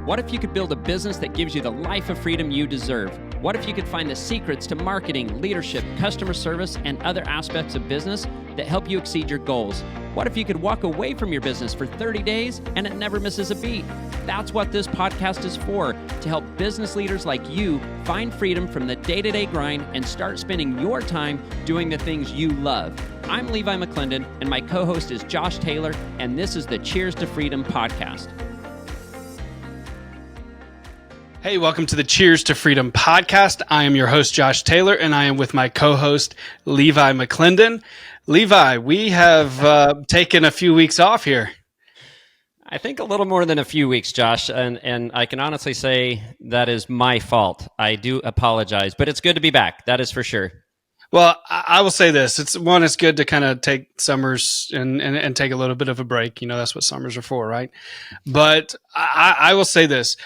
What if you could build a business that gives you the life of freedom you deserve? What if you could find the secrets to marketing, leadership, customer service, and other aspects of business that help you exceed your goals? What if you could walk away from your business for 30 days and it never misses a beat? That's what this podcast is for, to help business leaders like you find freedom from the day-to-day grind and start spending your time doing the things you love. I'm Levi McClendon, and my co-host is Josh Taylor, and this is the Cheers to Freedom podcast. Hey, welcome to the Cheers to Freedom podcast. I am your host, Josh Taylor, and I am with my co-host, Levi McClendon. Levi, we have taken a few weeks off here. I think a little more than a few weeks, Josh, and I can honestly say that is my fault. I do apologize, but it's good to be back. That is for sure. Well, I will say this. It's good to kind of take summers and take a little bit of a break. You know, that's what summers are for, right? But I will say this.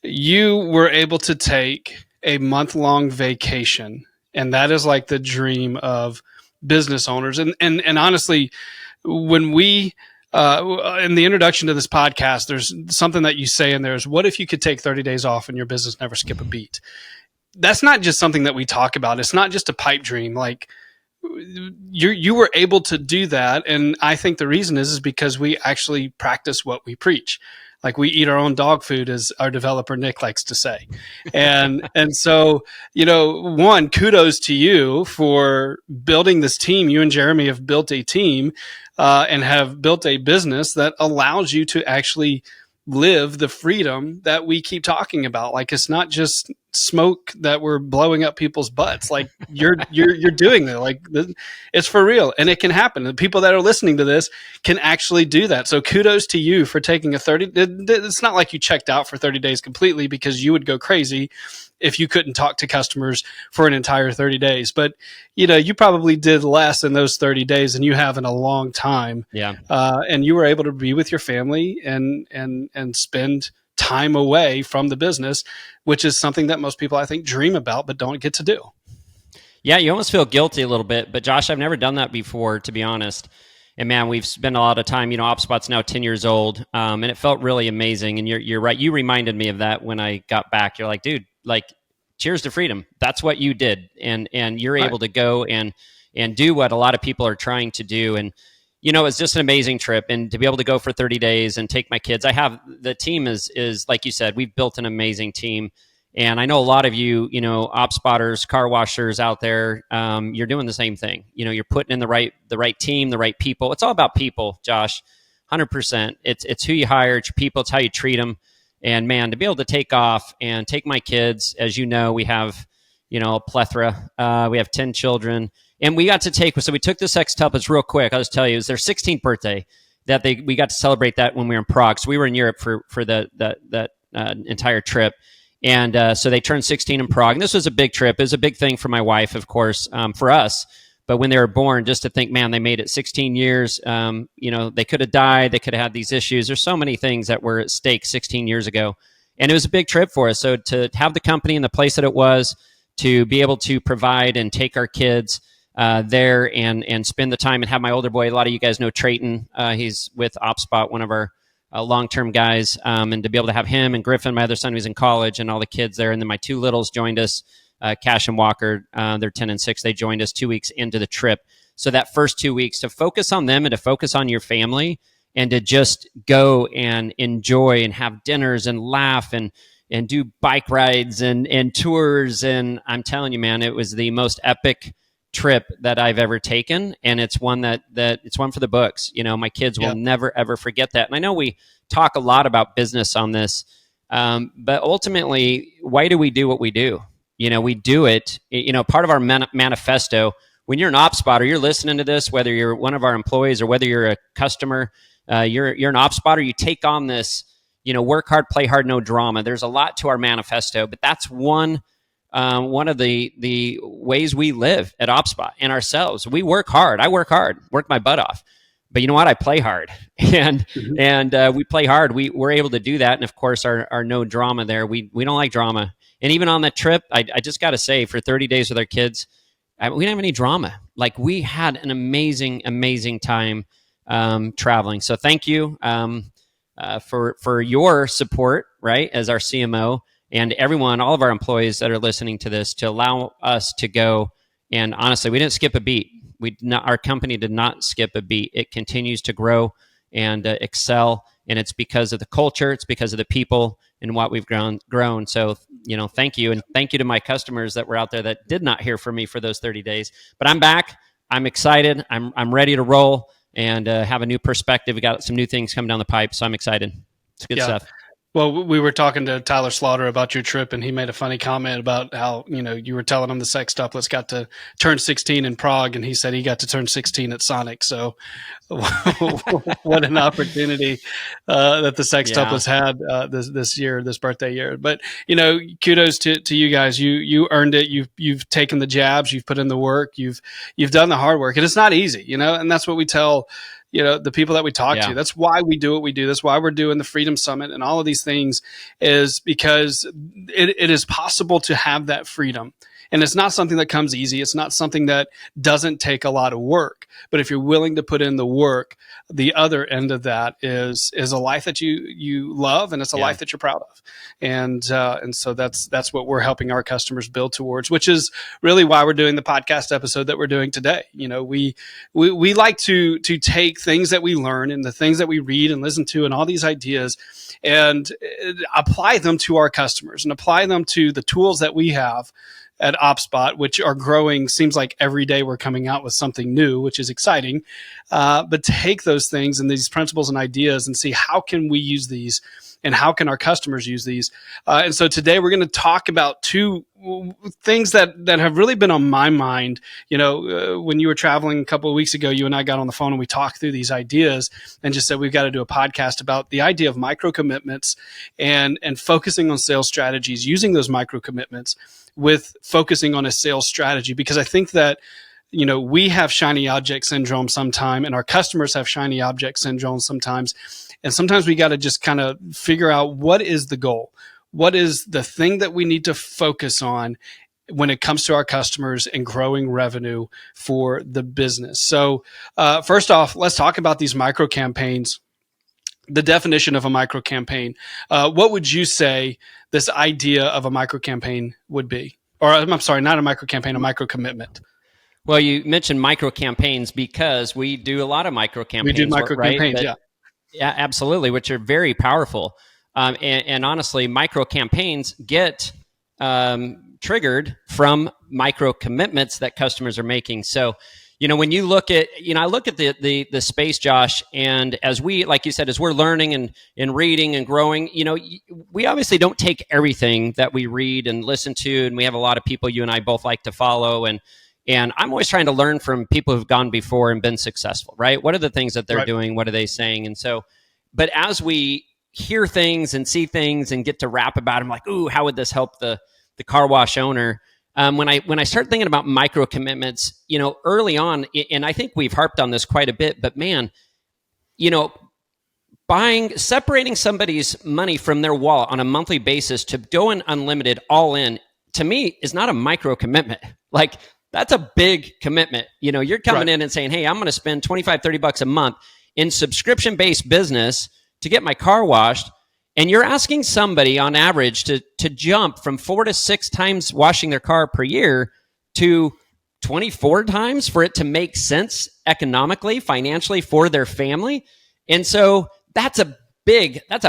You were able to take a month-long vacation, and that is like the dream of business owners. And honestly, when we in the introduction to this podcast, there's something that you say in there is, what if you could take 30 days off and your business never skip a beat? That's not just something that we talk about. It's not just a pipe dream. Like you were able to do that. And I think the reason is because we actually practice what we preach. Like we eat our own dog food, as our developer Nick likes to say. And so, you know, one, kudos to you for building this team. You and Jeremy have built a team and have built a business that allows you to actually live the freedom that we keep talking about. Like, it's not just smoke that we're blowing up people's butts. Like you're doing that. Like it's for real, and it can happen. The people that are listening to this can actually do that. So kudos to you for taking a 30. It's not like you checked out for 30 days completely, because you would go crazy if you couldn't talk to customers for an entire 30 days. But, you know, you probably did less in those 30 days than you have in a long time. Yeah. And you were able to be with your family and spend time away from the business, which is something that most people, I think, dream about but don't get to do. Yeah, you almost feel guilty a little bit. But Josh, I've never done that before, to be honest. And man, we've spent a lot of time, you know, OpSpot's now 10 years old, and it felt really amazing. And you're right. You reminded me of that when I got back. You're like, dude, like, cheers to freedom. That's what you did. And you're able to go and do what a lot of people are trying to do. And, you know, it's just an amazing trip. And to be able to go for 30 days and take my kids, the team is like you said, we've built an amazing team. And I know a lot of you, you know, OpSpotters, car washers out there, you're doing the same thing. You know, you're putting in the right team, the right people. It's all about people, Josh, 100%. It's who you hire, it's your people, it's how you treat them. And man, to be able to take off and take my kids, as you know, we have, you know, a plethora. We have 10 children, and we got to take. So we took the sextuplets real quick. I'll just tell you, it was their 16th birthday that we got to celebrate that when we were in Prague. So we were in Europe for that entire trip, and so they turned 16 in Prague. And this was a big trip. It was a big thing for my wife, of course, for us. But when they were born, just to think, man, they made it 16 years. You know, they could have died. They could have had these issues. There's so many things that were at stake 16 years ago. And it was a big trip for us. So to have the company in the place that it was, to be able to provide and take our kids there and spend the time and have my older boy, a lot of you guys know Trayton. He's with OpSpot, one of our long-term guys. And to be able to have him and Griffin, my other son who's in college, and all the kids there. And then my two littles joined us. Cash and Walker, they're 10 and 6. They joined us 2 weeks into the trip. So that first 2 weeks, to focus on them and to focus on your family and to just go and enjoy and have dinners and laugh and do bike rides and tours. And I'm telling you, man, it was the most epic trip that I've ever taken. And it's one that it's one for the books. You know, my kids will never, ever forget that. And I know we talk a lot about business on this, but ultimately, why do we do what we do? You know, we do it, you know, part of our manifesto. When you're an OpSpotter, you're listening to this, whether you're one of our employees or whether you're a customer, you're an OpSpotter, you take on this, you know, work hard, play hard, no drama. There's a lot to our manifesto, but that's one of the ways we live at OpSpot and ourselves. We work hard. I work hard, work my butt off. But you know what? I play hard, and we play hard. We're able to do that, and of course, our no drama there. We don't like drama. And even on that trip, I just got to say, for 30 days with our kids, we didn't have any drama. Like, we had an amazing, amazing time traveling. So thank you. for your support, right, as our CMO, and everyone, all of our employees that are listening to this, to allow us to go. And honestly, we didn't skip a beat. Our company did not skip a beat. It continues to grow and excel, and it's because of the culture. It's because of the people and what we've grown. So, thank you, and thank you to my customers that were out there that did not hear from me for those 30 days. But I'm back. I'm excited. I'm ready to roll and have a new perspective. We got some new things coming down the pipe, so I'm excited. It's good stuff. Well, we were talking to Tyler Slaughter about your trip, and he made a funny comment about how, you were telling him the sextuplets got to turn 16 in Prague, and he said he got to turn 16 at Sonic. So what an opportunity that the sextuplets had this year, this birthday year. But, kudos to you guys. You earned it. You've taken the jabs. You've put in the work. You've done the hard work. And it's not easy, and that's what we tell the people that we talk to. That's why we do what we do. That's why we're doing the Freedom Summit and all of these things, is because it is possible to have that freedom. And it's not something that comes easy. It's not something that doesn't take a lot of work. But if you're willing to put in the work, the other end of that is a life that you love, and it's a life that you're proud of. And so that's what we're helping our customers build towards, which is really why we're doing the podcast episode that we're doing today. We like to take things that we learn and the things that we read and listen to and all these ideas and apply them to our customers and apply them to the tools that we have at OpSpot, which are growing. Seems like every day we're coming out with something new, which is exciting. But take those things and these principles and ideas and see how can we use these and how can our customers use these. And so today we're going to talk about two things that have really been on my mind. When you were traveling a couple of weeks ago, you and I got on the phone and we talked through these ideas and just said we've got to do a podcast about the idea of micro commitments and focusing on sales strategies, using those micro commitments with focusing on a sales strategy. Because I think that we have shiny object syndrome sometime, and our customers have shiny object syndrome sometimes. And sometimes we got to just kind of figure out what is the goal, what is the thing that we need to focus on when it comes to our customers and growing revenue for the business. So first off, let's talk about these micro campaigns. The definition of a micro campaign. What would you say this idea of a micro campaign would be? Or I'm sorry, not a micro campaign, a micro commitment. Well, you mentioned micro campaigns because we do a lot of micro campaigns. We do micro campaigns, right? Yeah, absolutely, which are very powerful. And honestly, micro campaigns get triggered from micro commitments that customers are making. So, when you look at, I look at the space, Josh, and as we, like you said, as we're learning and reading and growing, we obviously don't take everything that we read and listen to, and we have a lot of people you and I both like to follow, and I'm always trying to learn from people who've gone before and been successful, right? What are the things that they're doing? What are they saying? And so, but as we hear things and see things and get to rap about them, like, ooh, how would this help the car wash owner? When I start thinking about micro commitments, early on, and I think we've harped on this quite a bit, but man, separating somebody's money from their wallet on a monthly basis to go in unlimited all in, to me, is not a micro commitment. Like, that's a big commitment. You're coming in and saying, hey, I'm going to spend $25-$30 a month in subscription-based business to get my car washed. And you're asking somebody on average to jump from 4 to 6 times washing their car per year to 24 times for it to make sense economically, financially for their family. And so that's a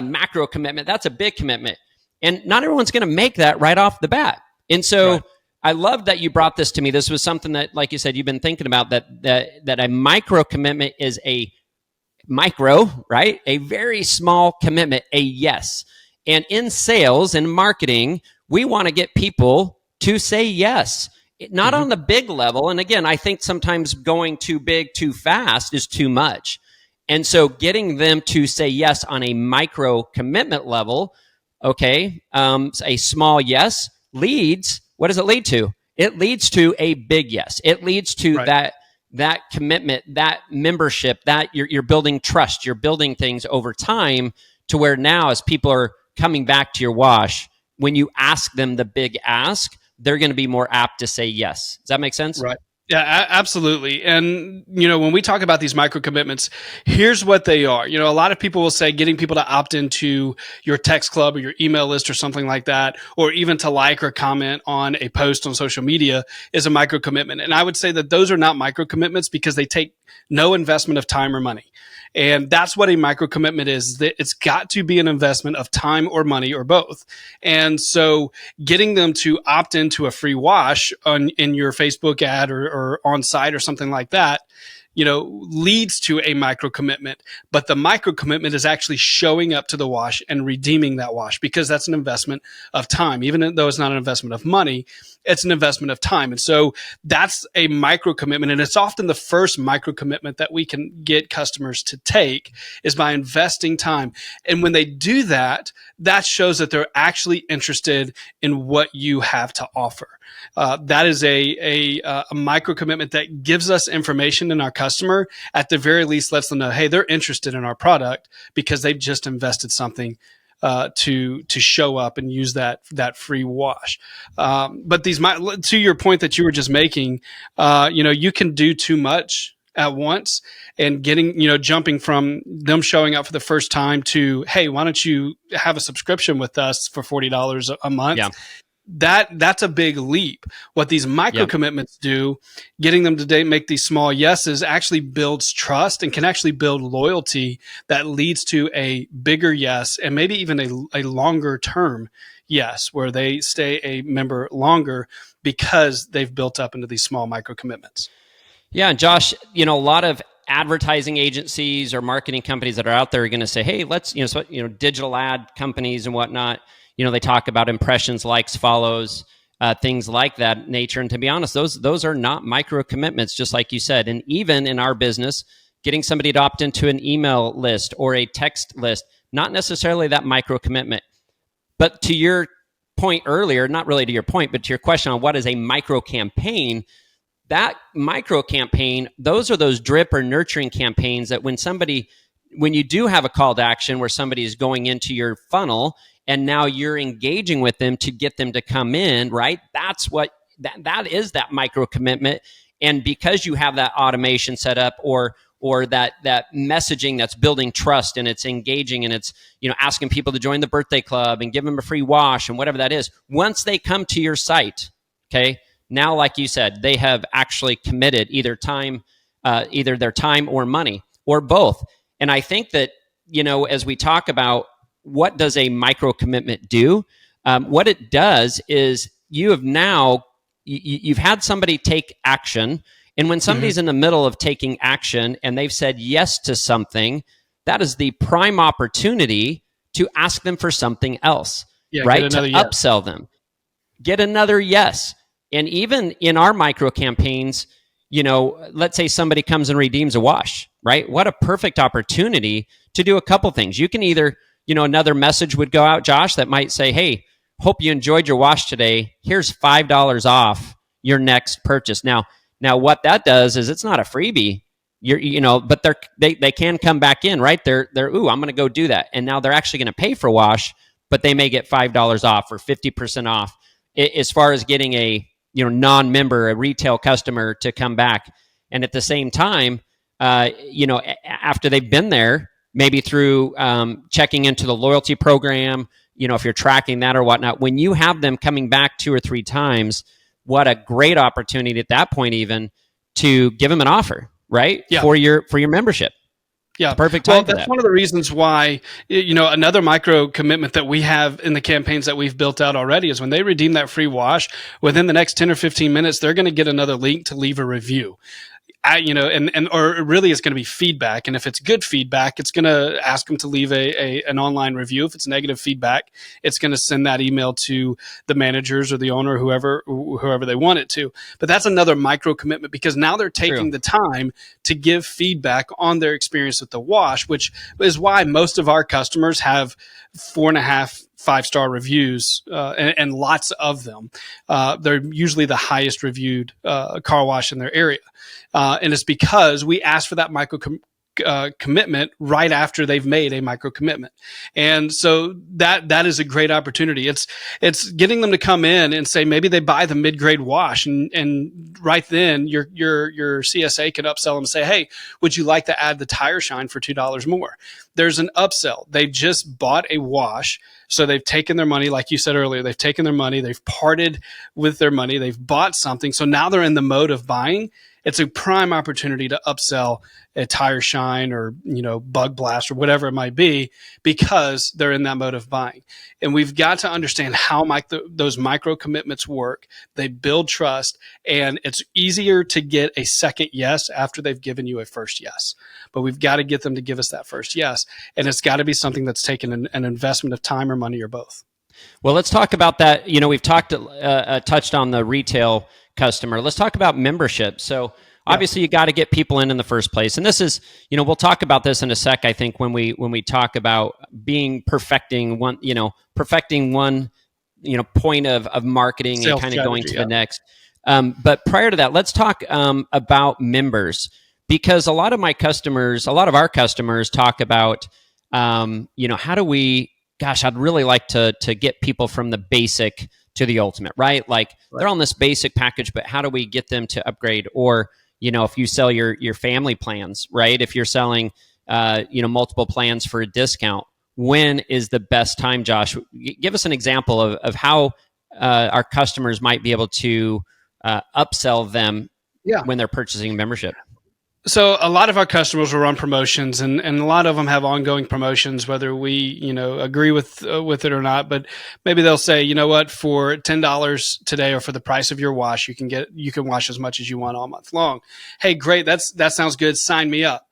macro commitment. That's a big commitment. And not everyone's going to make that right off the bat. And so I love that you brought this to me. This was something that, like you said, you've been thinking about, that a micro commitment is a micro, right? A very small commitment, a yes. And in sales and marketing, we want to get people to say yes, not on the big level. And again, I think sometimes going too big too fast is too much. And so getting them to say yes on a micro commitment level, okay, a small yes leads, what does it lead to? It leads to a big yes. It leads to that commitment, that membership, that you're building trust. You're building things over time to where now, as people are coming back to your wash, when you ask them the big ask, they're going to be more apt to say yes. Does that make sense? Right. Yeah, absolutely. And, when we talk about these micro commitments, here's what they are. A lot of people will say getting people to opt into your text club or your email list or something like that, or even to like or comment on a post on social media is a micro commitment. And I would say that those are not micro commitments because they take no investment of time or money. And that's what a micro commitment is. That it's got to be an investment of time or money or both. And so getting them to opt into a free wash in your Facebook ad or on site or something like that, leads to a micro commitment. But the micro commitment is actually showing up to the wash and redeeming that wash because that's an investment of time. Even though it's not an investment of money, it's an investment of time. And so that's a micro commitment. And it's often the first micro commitment that we can get customers to take is by investing time. And when they do that, that shows that they're actually interested in what you have to offer. That is a micro commitment that gives us information in our customer. At the very least, lets them know, hey, they're interested in our product because they've just invested something to show up and use that free wash. But to your point that you were just making, you can do too much at once and jumping from them showing up for the first time to, hey, why don't you have a subscription with us for $40 a month? Yeah. That's a big leap. What these micro commitments do, getting them to make these small yeses actually builds trust and can actually build loyalty that leads to a bigger yes and maybe even a longer term yes, where they stay a member longer because they've built up into these small micro commitments. Yeah, and Josh, a lot of advertising agencies or marketing companies that are out there are going to say, "Hey, let's," digital ad companies and whatnot. They talk about impressions, likes, follows, things like that nature. And to be honest, those are not micro commitments, just like you said. And even in our business, getting somebody to opt into an email list or a text list, not necessarily that micro commitment. But to your point earlier, not really to your point, but to your question on what is a micro campaign, that micro campaign, those are those drip or nurturing campaigns that when you do have a call to action where somebody is going into your funnel and now you're engaging with them to get them to come in, right? That's what that is, that micro commitment. And because you have that automation set up or that messaging that's building trust and it's engaging and it's asking people to join the birthday club and give them a free wash and whatever that is, once they come to your site, okay, now, like you said, they have actually committed either their time or money or both. And I think that, as we talk about what does a micro commitment do, what it does is you've had somebody take action. And when somebody's in the middle of taking action and they've said yes to something, that is the prime opportunity to ask them for something else, right? To upsell them, get another yes. And even in our micro campaigns, let's say somebody comes and redeems a wash, right? What a perfect opportunity to do a couple things. You can either, another message would go out, Josh, that might say, hey, hope you enjoyed your wash today. Here's $5 off your next purchase. Now what that does is it's not a freebie. But they can come back in, right? They're ooh, I'm going to go do that. And now they're actually going to pay for wash, but they may get $5 off or 50% off as far as getting a non-member, a retail customer to come back. And at the same time, after they've been there, maybe through checking into the loyalty program, if you're tracking that or whatnot, when you have them coming back 2 or 3 times, what a great opportunity at that point even to give them an offer, right? Yeah. For your membership. Yeah, perfect time. Well, that's one of the reasons why, another micro commitment that we have in the campaigns that we've built out already is when they redeem that free wash, within the next 10 or 15 minutes, they're going to get another link to leave a review. Or really it's going to be feedback. And if it's good feedback, it's going to ask them to leave an online review. If it's negative feedback, it's going to send that email to the managers or the owner, whoever they want it to. But that's another micro commitment because now they're taking the time to give feedback on their experience with the wash, which is why most of our customers have 4.5 5-star reviews and lots of them. They're usually the highest reviewed car wash in their area. And it's because we ask for that micro commitment right after they've made a micro commitment. And so that is a great opportunity. It's getting them to come in and say, maybe they buy the mid-grade wash, and right then your CSA can upsell them and say, hey, would you like to add the tire shine for $2 more? There's an upsell. They just bought a wash. So they've taken their money, like you said earlier, they've taken their money, they've parted with their money, they've bought something. So now they're in the mode of buying. It's a prime opportunity to upsell a tire shine or, bug blast or whatever it might be, because they're in that mode of buying. And we've got to understand how those micro commitments work. They build trust, and it's easier to get a second yes after they've given you a first yes. But we've got to get them to give us that first yes. And it's got to be something that's taken an investment of time or money or both. Well, let's talk about that. We've touched on the retail customer. Let's talk about membership. So obviously you got to get people in the first place. And this is, we'll talk about this in a sec, I think, when we talk about perfecting one point of marketing Sales and kind of going to strategy, the next. But prior to that, let's talk about members, because a lot of our customers talk about, how do we, gosh, I'd really like to get people from the basic to the ultimate, right? Like they're on this basic package, but how do we get them to upgrade? Or, if you sell your family plans, right? If you're selling, multiple plans for a discount, when is the best time, Josh? Give us an example of how our customers might be able to upsell them when they're purchasing a membership. So a lot of our customers will run promotions, and a lot of them have ongoing promotions, whether we, agree with it or not. But maybe they'll say, you know what, for $10 today, or for the price of your wash, you can wash as much as you want all month long. Hey, great. That sounds good. Sign me up.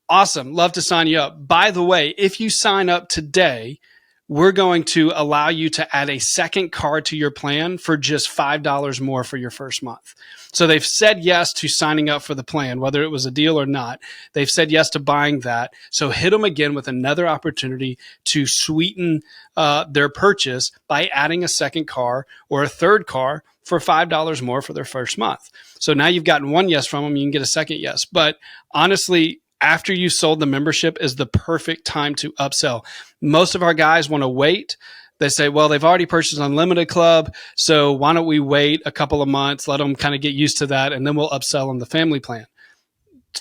Awesome. Love to sign you up. By the way, if you sign up today, we're going to allow you to add a second card to your plan for just $5 more for your first month. So they've said yes to signing up for the plan, whether it was a deal or not. They've said yes to buying that. So hit them again with another opportunity to sweeten their purchase by adding a second car or a third car for $5 more for their first month. So now you've gotten one yes from them, you can get a second yes. But honestly, after you sold the membership is the perfect time to upsell. Most of our guys want to wait. They say, well, they've already purchased Unlimited Club, so why don't we wait a couple of months, let them kind of get used to that, and then we'll upsell them the family plan.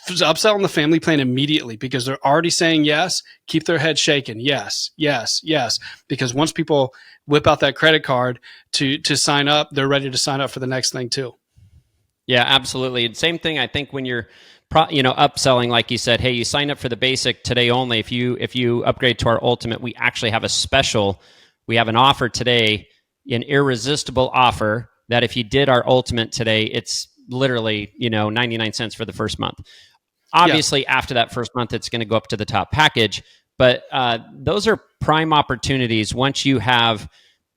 Upsell them the family plan immediately, because they're already saying yes. Keep their head shaking. Yes, yes, yes. Because once people whip out that credit card to sign up, they're ready to sign up for the next thing too. Yeah, absolutely. Same thing, I think, when you're upselling, like you said, hey, you sign up for the basic today only. If you upgrade to our ultimate, we actually have a special. We have an offer today, an irresistible offer, that if you did our ultimate today, it's literally 99 cents for the first month. Obviously, after that first month, it's going to go up to the top package. But those are prime opportunities once you have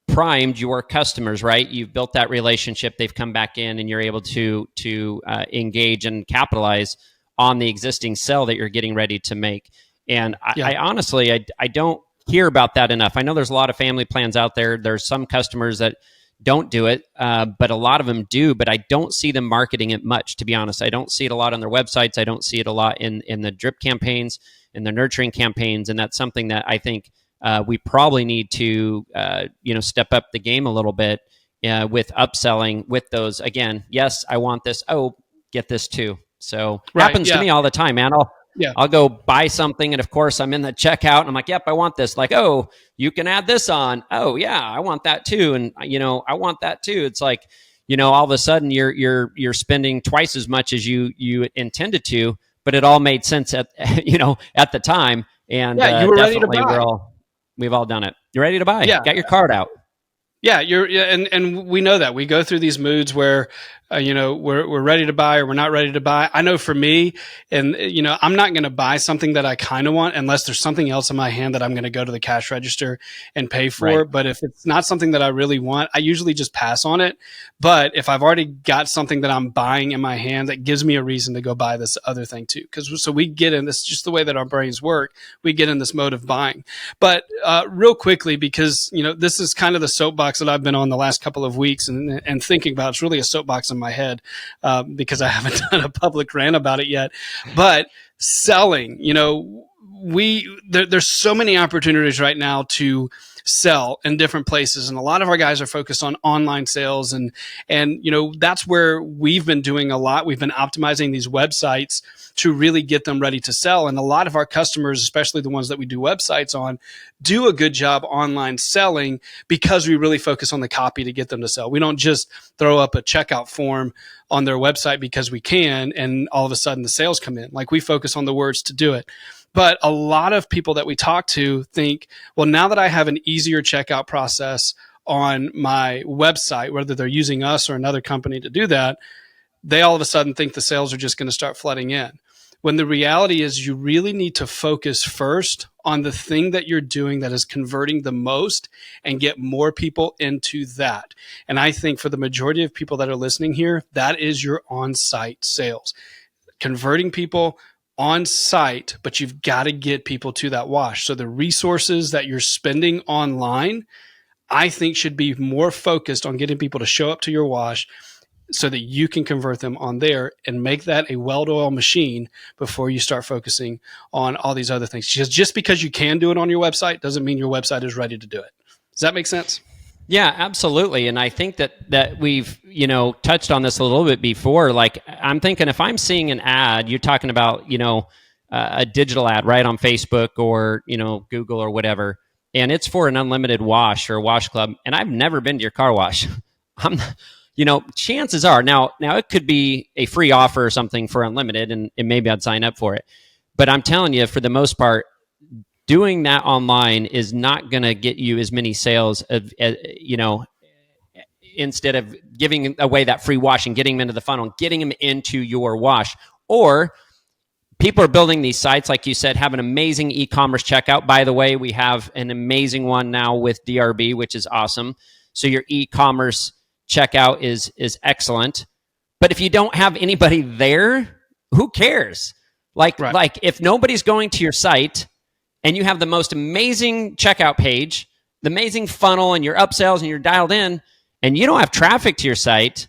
primed your customers, right? You've built that relationship. They've come back in, and you're able to engage and capitalize on the existing sell that you're getting ready to make. And I honestly, I don't hear about that enough. I know there's a lot of family plans out there. There's some customers that don't do it, but a lot of them do. But I don't see them marketing it much, to be honest. I don't see it a lot on their websites. I don't see it a lot in the drip campaigns, in the nurturing campaigns. And that's something that I think we probably need to step up the game a little bit with upselling with those. Again, yes, I want this. Oh, get this too. So happens to me all the time, man. I'll go buy something, and of course I'm in the checkout and I'm like, yep, I want this. Like, oh, you can add this on. Oh yeah, I want that too. And I want that too. It's like, all of a sudden you're spending twice as much as you intended to, but it all made sense at the time. And you were ready to buy. We've all done it. You're ready to buy. Yeah. Got your card out. Yeah, and we know that we go through these moods where we're ready to buy or we're not ready to buy. I know for me, and I'm not going to buy something that I kind of want unless there's something else in my hand that I'm going to go to the cash register and pay for. Right. But if it's not something that I really want, I usually just pass on it. But if I've already got something that I'm buying in my hand, that gives me a reason to go buy this other thing too. So we get in this, just the way that our brains work, we get in this mode of buying. But real quickly, because this is kind of the soapbox that I've been on the last couple of weeks and thinking about. It's really a soapbox in my head because I haven't done a public rant about it yet. But selling, there's so many opportunities right now to sell in different places, and a lot of our guys are focused on online sales, and that's where we've been doing a lot. We've been optimizing these websites to really get them ready to sell, and a lot of our customers, especially the ones that we do websites on, do a good job online selling because we really focus on the copy to get them to sell. We don't just throw up a checkout form on their website because we can, and all of a sudden the sales come in. Like, we focus on the words to do it. But a lot of people that we talk to think, well, now that I have an easier checkout process on my website, whether they're using us or another company to do that, they all of a sudden think the sales are just going to start flooding in. When the reality is, you really need to focus first on the thing that you're doing that is converting the most and get more people into that. And I think for the majority of people that are listening here, that is your on-site sales. Converting people on site, but you've got to get people to that wash. So the resources that you're spending online, I think, should be more focused on getting people to show up to your wash so that you can convert them on there and make that a well-oiled machine before you start focusing on all these other things. Just because you can do it on your website doesn't mean your website is ready to do it. Does that make sense? Yeah, absolutely. And I think that we've, touched on this a little bit before. Like, I'm thinking, if I'm seeing an ad, you're talking about, a digital ad, right, on Facebook or, Google or whatever, and it's for an unlimited wash or a wash club, and I've never been to your car wash. Chances are, now it could be a free offer or something for unlimited, and maybe I'd sign up for it. But I'm telling you, for the most part, doing that online is not going to get you as many sales instead of giving away that free wash and getting them into the funnel, getting them into your wash. Or people are building these sites, like you said, have an amazing e-commerce checkout. By the way, we have an amazing one now with DRB, which is awesome. So your e-commerce checkout is excellent. But if you don't have anybody there, who cares? Like if nobody's going to your site, and you have the most amazing checkout page, the amazing funnel, and your upsells, and you're dialed in, and you don't have traffic to your site,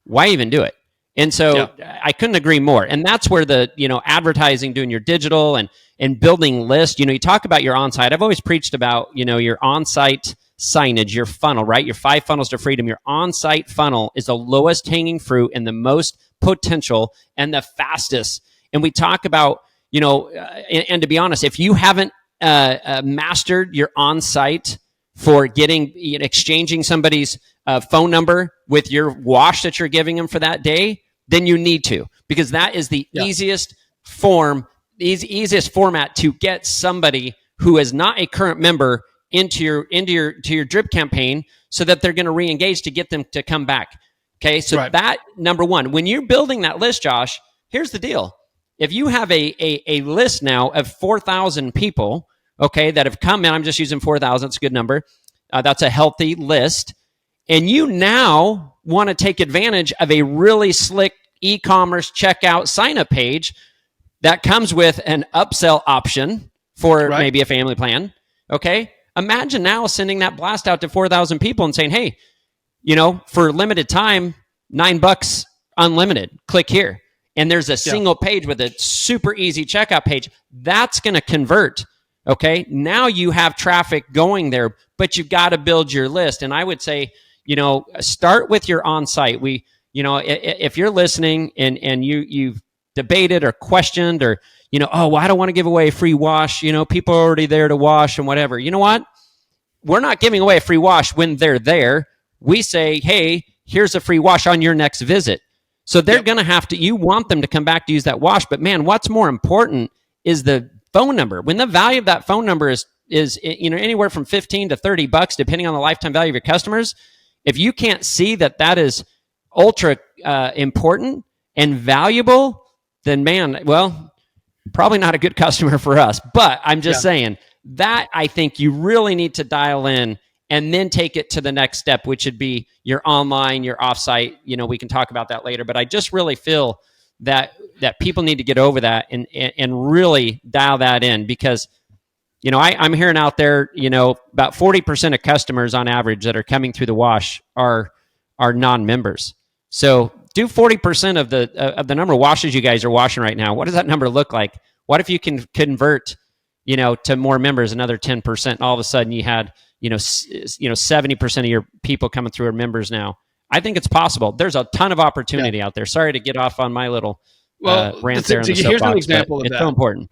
why even do it? And so I couldn't agree more. And that's where the advertising, doing your digital and building lists. You talk about your on-site. I've always preached about your on-site signage, your funnel, right? Your 5 funnels to freedom. Your on-site funnel is the lowest hanging fruit and the most potential and the fastest. And we talk about and to be honest, if you haven't mastered your on-site for exchanging somebody's phone number with your wash that you're giving them for that day, then you need to, because that is the easiest format to get somebody who is not a current member into your drip campaign, so that they're going to re-engage, to get them to come back. Okay, so that, number one, when you're building that list, Josh, here's the deal. If you have a list now of 4,000 people, okay, that have come in, I'm just using 4,000, it's a good number. That's a healthy list. And you now want to take advantage of a really slick e-commerce checkout sign-up page that comes with an upsell option for maybe a family plan, okay? Imagine now sending that blast out to 4,000 people and saying, hey, for limited time, $9 unlimited, click here. And there's a single page with a super easy checkout page. That's going to convert. Okay. Now you have traffic going there, but you've got to build your list. And I would say, start with your on-site. If you're listening and you've debated or questioned or, I don't want to give away a free wash. People are already there to wash and whatever. You know what? We're not giving away a free wash when they're there. We say, hey, here's a free wash on your next visit. So they're going to have to, you want them to come back to use that wash. But man, what's more important is the phone number. When the value of that phone number is anywhere from $15 to $30, depending on the lifetime value of your customers, if you can't see that is ultra important and valuable, then man, well, probably not a good customer for us. But I'm just saying that I think you really need to dial in and then take it to the next step, which would be your online, your offsite. We can talk about that later. But I just really feel that people need to get over that and really dial that in, because I'm hearing out there, about 40% of customers on average that are coming through the wash are non-members. So do 40% of the number of washes you guys are washing right now. What does that number look like? What if you can convert, to more members, another 10%, and all of a sudden you had, 70% of your people coming through are members now. I think it's possible. There's a ton of opportunity out there. Sorry to get off on my little rant there in the soapbox, here's an example of it's that. so important.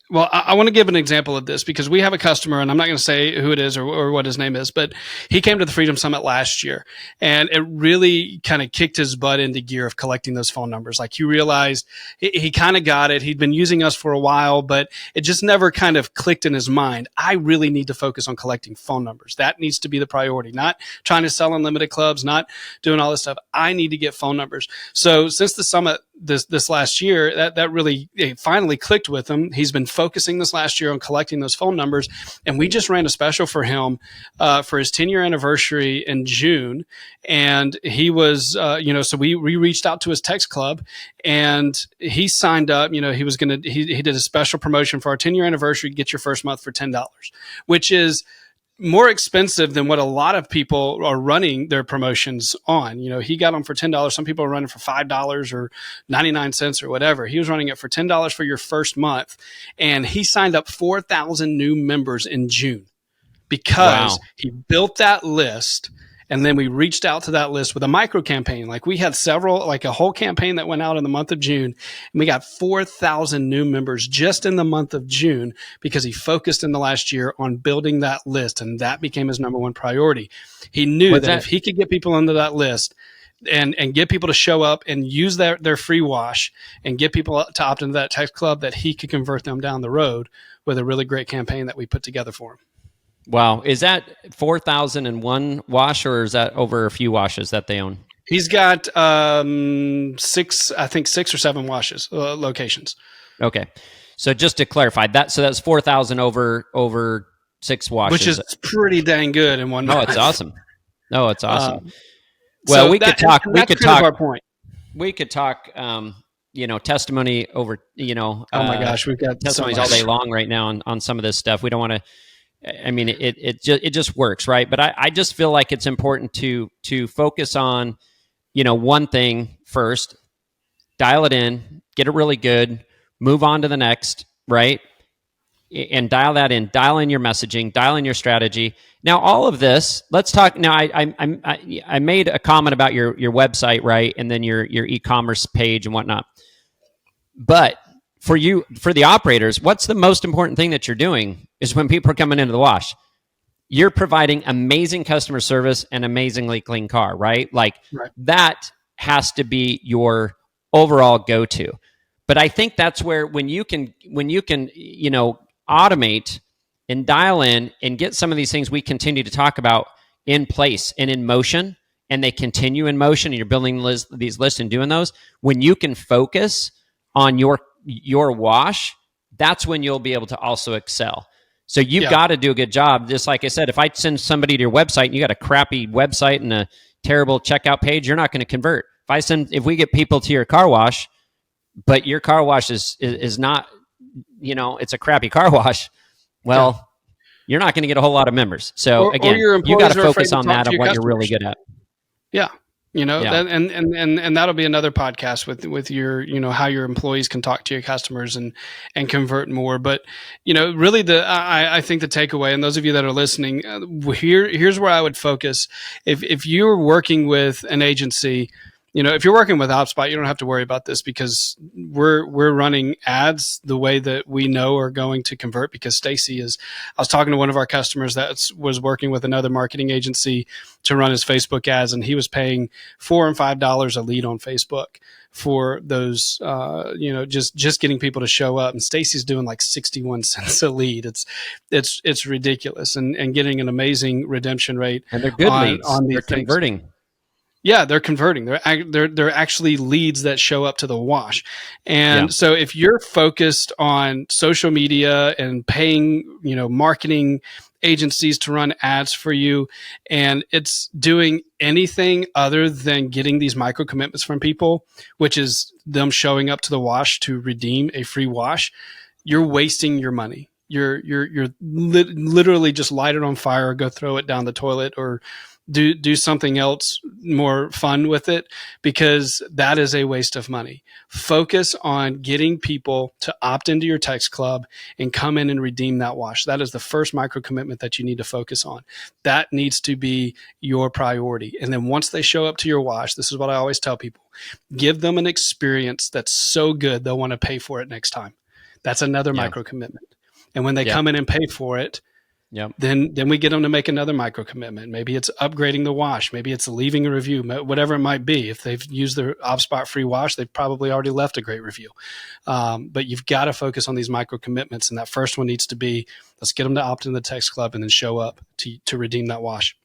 Well, I want to give an example of this because we have a customer, and I'm not going to say who it is or what his name is, but he came to the Freedom Summit last year, and it really kind of kicked his butt into gear of collecting those phone numbers. Like, he realized he kind of got it. He'd been using us for a while, but it just never kind of clicked in his mind. I really need to focus on collecting phone numbers. That needs to be the priority, not trying to sell unlimited clubs, not doing all this stuff. I need to get phone numbers. So since the summit this last year, that really finally clicked with him. He's been focusing this last year on collecting those phone numbers, and we just ran a special for him for his 10-year anniversary in June. And he was, so we reached out to his text club, and he signed up. He did a special promotion for our 10-year anniversary. Get your first month for $10, which is more expensive than what a lot of people are running their promotions on. He got them for $10. Some people are running for $5 or 99 cents or whatever. He was running it for $10 for your first month. And he signed up 4,000 new members in June because he built that list. And then we reached out to that list with a micro campaign. Like, we had a whole campaign that went out in the month of June, and we got 4,000 new members just in the month of June because he focused in the last year on building that list, and that became his number one priority. He knew that if he could get people into that list and get people to show up and use their free wash and get people to opt into that text club, that he could convert them down the road with a really great campaign that we put together for him. Wow. Is that 4,001 wash, or is that over a few washes that they own? He's got six or seven washes, locations. Okay. So just to clarify, that's 4,000 over 6 washes. Which is pretty dang good in one month. Oh, it's awesome. It's awesome. Well, we could talk. Our point. We could talk, testimony over, oh my gosh, we've got testimonies all day long right now on some of this stuff. We don't want to, it just works, right? But I just feel like it's important to focus on, one thing first, dial it in, get it really good, move on to the next, right? And dial in your messaging, dial in your strategy. Now, all of this, let's talk. Now, I made a comment about your website, right? And then your e-commerce page and whatnot. But for the operators, what's the most important thing that you're doing is when people are coming into the wash, you're providing amazing customer service and amazingly clean car, right? That has to be your overall go-to. But I think that's where when you can, automate and dial in and get some of these things we continue to talk about in place and in motion, and they continue in motion, and you're building these lists and doing those, when you can focus on your wash, that's when you'll be able to also excel. So you've got to do a good job. Just like I said, if I send somebody to your website and you got a crappy website and a terrible checkout page, you're not going to convert. If we get people to your car wash, but your car wash is not, it's a crappy car wash, well, you're not going to get a whole lot of members. So again, you got to focus on that and what you're really good at. Yeah. That, and that'll be another podcast with your, how your employees can talk to your customers and convert more. But, really I think the takeaway, and those of you that are listening, here's where I would focus. If you're working with an agency, if you're working with HubSpot, you don't have to worry about this because we're running ads the way that we know are going to convert. Because I was talking to one of our customers that was working with another marketing agency to run his Facebook ads, and he was paying $4 and $5 a lead on Facebook for those, just getting people to show up. And Stacy's doing like 61 cents a lead. It's ridiculous, and getting an amazing redemption rate. And they're good leads. They're converting. Yeah, they're converting. They're actually leads that show up to the wash. And so if you're focused on social media and paying, marketing agencies to run ads for you, and it's doing anything other than getting these micro commitments from people, which is them showing up to the wash to redeem a free wash, you're wasting your money. You're literally just light it on fire or go throw it down the toilet or do something else more fun with it, because that is a waste of money. Focus on getting people to opt into your text club and come in and redeem that wash. That is the first micro commitment that you need to focus on. That needs to be your priority. And then once they show up to your wash, this is what I always tell people: give them an experience that's so good they'll want to pay for it next time. That's another Yeah. micro commitment. And when they Yeah. come in and pay for it, Yep. then we get them to make another micro commitment. Maybe it's upgrading the wash. Maybe it's leaving a review, whatever it might be. If they've used their OpSpot free wash, they've probably already left a great review. But you've got to focus on these micro commitments. And that first one needs to be, let's get them to opt in the text club and then show up to redeem that wash.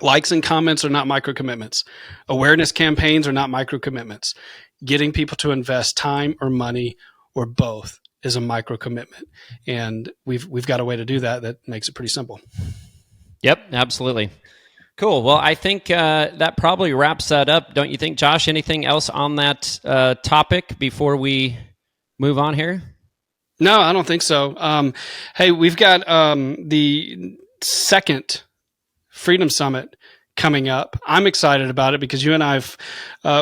Likes and comments are not micro commitments. Awareness campaigns are not micro commitments. Getting people to invest time or money or both is a micro commitment, and we've got a way to do that makes it pretty simple. Yep, absolutely. Cool. Well, I think that probably wraps that up, don't you think, Josh? Anything else on that topic before we move on here? No, I don't think so. Hey, we've got the second Freedom Summit coming up. I'm excited about it because you and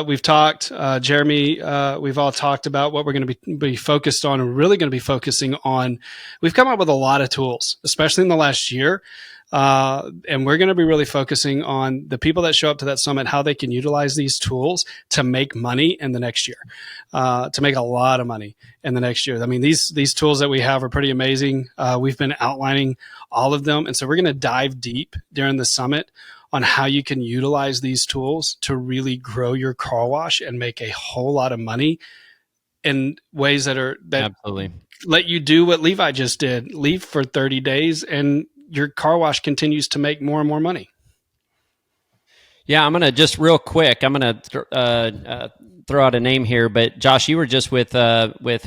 we've talked, Jeremy, we've all talked about what we're going to be focused on, and we're really going to be focusing on, we've come up with a lot of tools, especially in the last year. And we're going to be really focusing on the people that show up to that summit, how they can utilize these tools to make money in the next year, to make a lot of money in the next year. I mean, these tools that we have are pretty amazing. We've been outlining all of them. And so we're going to dive deep during the summit on how you can utilize these tools to really grow your car wash and make a whole lot of money in ways that Absolutely let you do what Levi just did. Leave for 30 days and your car wash continues to make more and more money. Yeah, I'm going to just real quick, I'm going to throw out a name here, but Josh, you were just with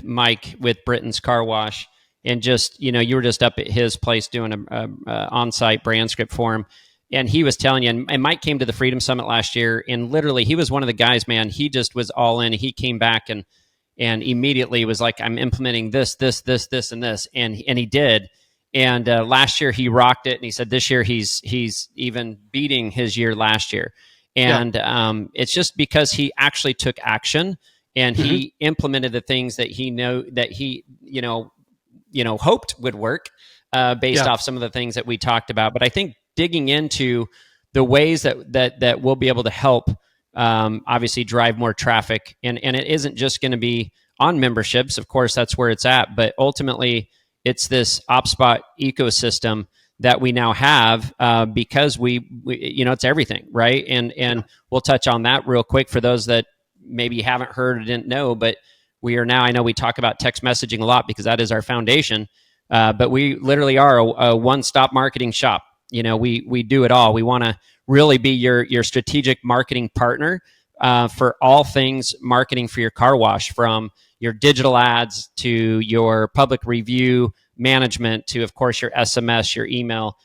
Mike with Britain's Car Wash, and just, you were just up at his place doing a on-site brand script for him. And he was telling you, and Mike came to the Freedom Summit last year, and literally he was one of the guys, man, he just was all in. He came back and immediately was like, I'm implementing this, and this. And he did. And last year he rocked it. And he said this year he's even beating his year last year. And it's just because he actually took action and he implemented the things that he hoped would work based off some of the things that we talked about. But I think digging into the ways that we'll be able to help obviously drive more traffic. And it isn't just going to be on memberships. Of course, that's where it's at. But ultimately, it's this OpSpot ecosystem that we now have because we it's everything, right? And we'll touch on that real quick for those that maybe haven't heard or didn't know. But we are now, I know we talk about text messaging a lot because that is our foundation. But we literally are a one-stop marketing shop. We do it all. We want to really be your strategic marketing partner for all things marketing for your car wash, from your digital ads to your public review management to, of course, your SMS, your email,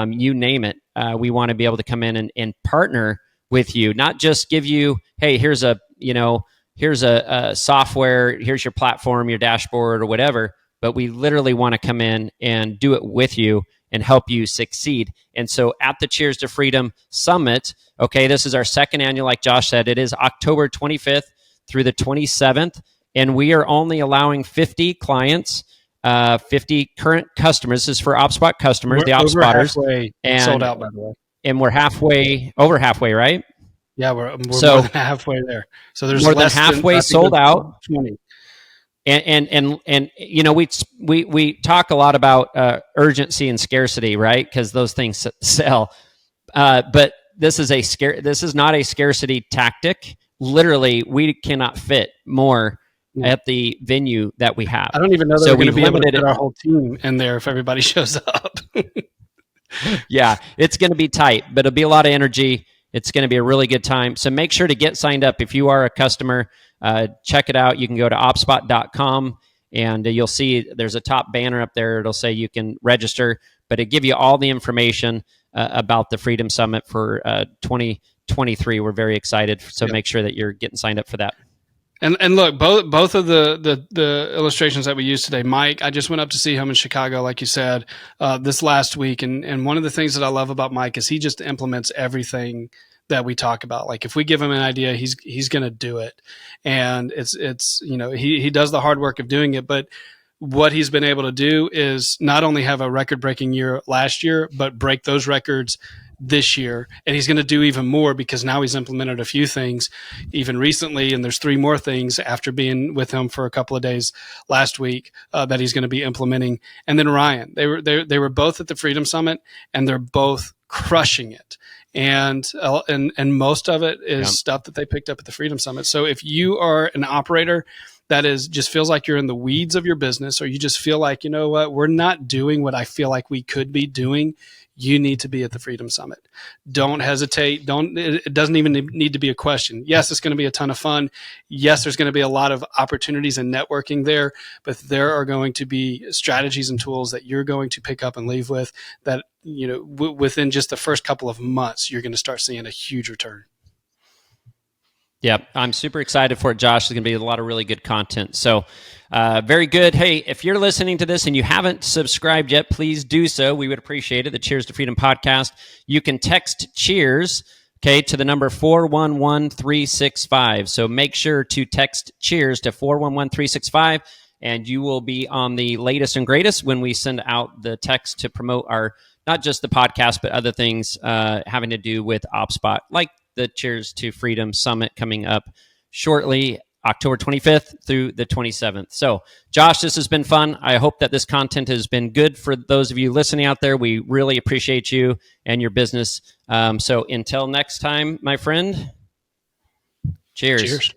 you name it. We want to be able to come in and partner with you, not just give you, hey, here's a software, here's your platform, your dashboard or whatever, but we literally want to come in and do it with you and help you succeed. And so at the Cheers to Freedom Summit, okay, this is our second annual, like Josh said, it is October 25th through the 27th, and we are only allowing 50 clients, 50 current customers. This is for OpSpot customers, the OpSpotters. And sold out, by the way. And we're over halfway, right? Yeah, we're more than halfway there. So there's more than halfway sold out. 20. And we talk a lot about urgency and scarcity, right? Because those things sell. But this is not a scarcity tactic. Literally, we cannot fit more at the venue that we have. I don't even know that we're going to be able to get our whole team in there if everybody shows up. Yeah, it's going to be tight, but it'll be a lot of energy. It's going to be a really good time. So make sure to get signed up. If you are a customer, check it out. You can go to opspot.com and you'll see there's a top banner up there. It'll say you can register, but it'll give you all the information about the Freedom Summit for 2023. We're very excited. So make sure that you're getting signed up for that. And look, both of the illustrations that we used today, Mike, I just went up to see him in Chicago, like you said, this last week, and one of the things that I love about Mike is he just implements everything that we talk about. Like if we give him an idea, he's going to do it, and it's he does the hard work of doing it, but what he's been able to do is not only have a record breaking year last year, but break those records this year. And he's going to do even more because now he's implemented a few things even recently. And there's 3 more things after being with him for a couple of days last week that he's going to be implementing. And then Ryan, they were both at the Freedom Summit and they're both crushing it. And most of it is stuff that they picked up at the Freedom Summit. So if you are an operator that is just feels like you're in the weeds of your business, or you just feel like, you know what, we're not doing what I feel like we could be doing, you need to be at the Freedom Summit. Don't hesitate. It doesn't even need to be a question. Yes, it's going to be a ton of fun. Yes, there's going to be a lot of opportunities and networking there, but there are going to be strategies and tools that you're going to pick up and leave with that, within just the first couple of months, you're going to start seeing a huge return. Yeah, I'm super excited for it, Josh. There's going to be a lot of really good content. So, very good. Hey, if you're listening to this and you haven't subscribed yet, please do so. We would appreciate it. The Cheers to Freedom podcast. You can text cheers, okay, to the number 411365. So make sure to text cheers to 411365, and you will be on the latest and greatest when we send out the text to promote our, not just the podcast, but other things having to do with OpSpot, like the Cheers to Freedom Summit coming up shortly, October 25th through the 27th. So, Josh, this has been fun. I hope that this content has been good for those of you listening out there. We really appreciate you and your business. So until next time, my friend, cheers.